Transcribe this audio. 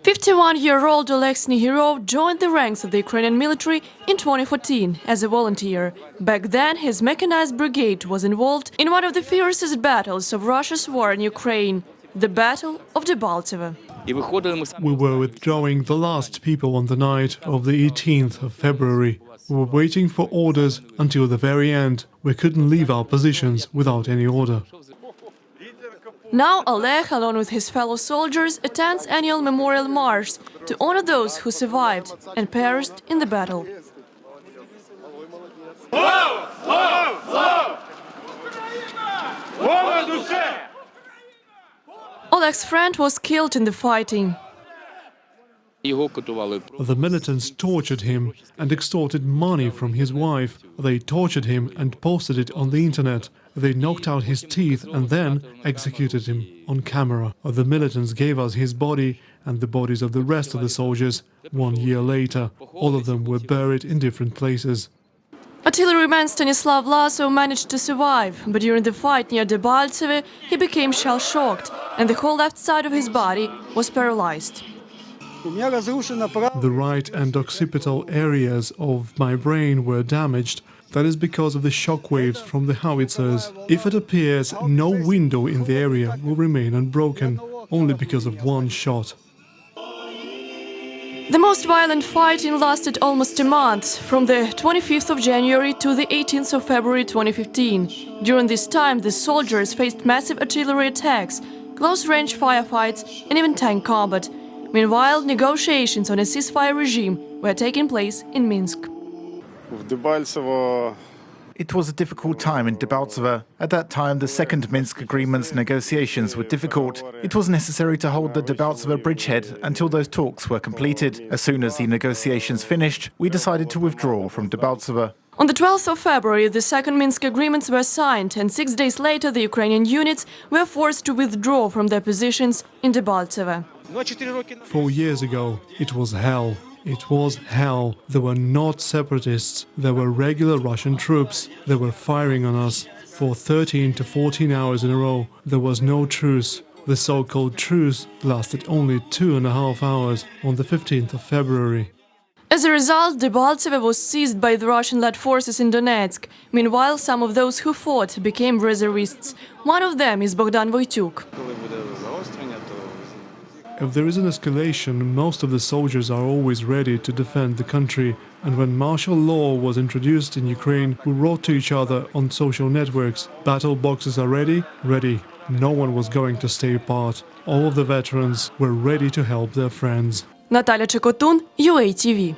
51-year-old Oleksny Hero joined the ranks of the Ukrainian military in 2014 as a volunteer. Back then, his mechanized brigade was involved in one of the fiercest battles of Russia's war in Ukraine, the Battle of Debaltseve. We were withdrawing the last people on the night of the 18th of February. We were waiting for orders until the very end. We couldn't leave our positions without any order. Now Oleg, along with his fellow soldiers, attends annual memorial march to honor those who survived and perished in the battle. Oleg's friend was killed in the fighting. The militants tortured him and extorted money from his wife. They tortured him and posted it on the internet. They knocked out his teeth and then executed him on camera. The militants gave us his body and the bodies of the rest of the soldiers 1 year later. All of them were buried in different places. Artilleryman Stanislav Vlasov managed to survive, but during the fight near Debaltseve he became shell-shocked and the whole left side of his body was paralyzed. The right and occipital areas of my brain were damaged. That is because of the shock waves from the howitzers. If it appears, no window in the area will remain unbroken, only because of one shot. The most violent fighting lasted almost a month, from the 25th of January to the 18th of February 2015. During this time, the soldiers faced massive artillery attacks, close-range firefights and even tank combat. Meanwhile, negotiations on a ceasefire regime were taking place in Minsk. It was a difficult time in Debaltseve. At that time, the second Minsk agreement's negotiations were difficult. It was necessary to hold the Debaltseve bridgehead until those talks were completed. As soon as the negotiations finished, we decided to withdraw from Debaltseve. On the 12th of February, the second Minsk agreements were signed, and 6 days later the Ukrainian units were forced to withdraw from their positions in Debaltseve. 4 years ago, it was hell. It was hell. There were not separatists. There were regular Russian troops. They were firing on us for 13 to 14 hours in a row. There was no truce. The so-called truce lasted only 2.5 hours on the 15th of February. As a result, Debaltseve was seized by the Russian-led forces in Donetsk. Meanwhile, some of those who fought became reservists. One of them is Bogdan Wojtyuk. If there is an escalation, most of the soldiers are always ready to defend the country. And when martial law was introduced in Ukraine, we wrote to each other on social networks, "Battle boxes are ready? Ready." No one was going to stay apart. All of the veterans were ready to help their friends. Наталя Чекотун, UATV.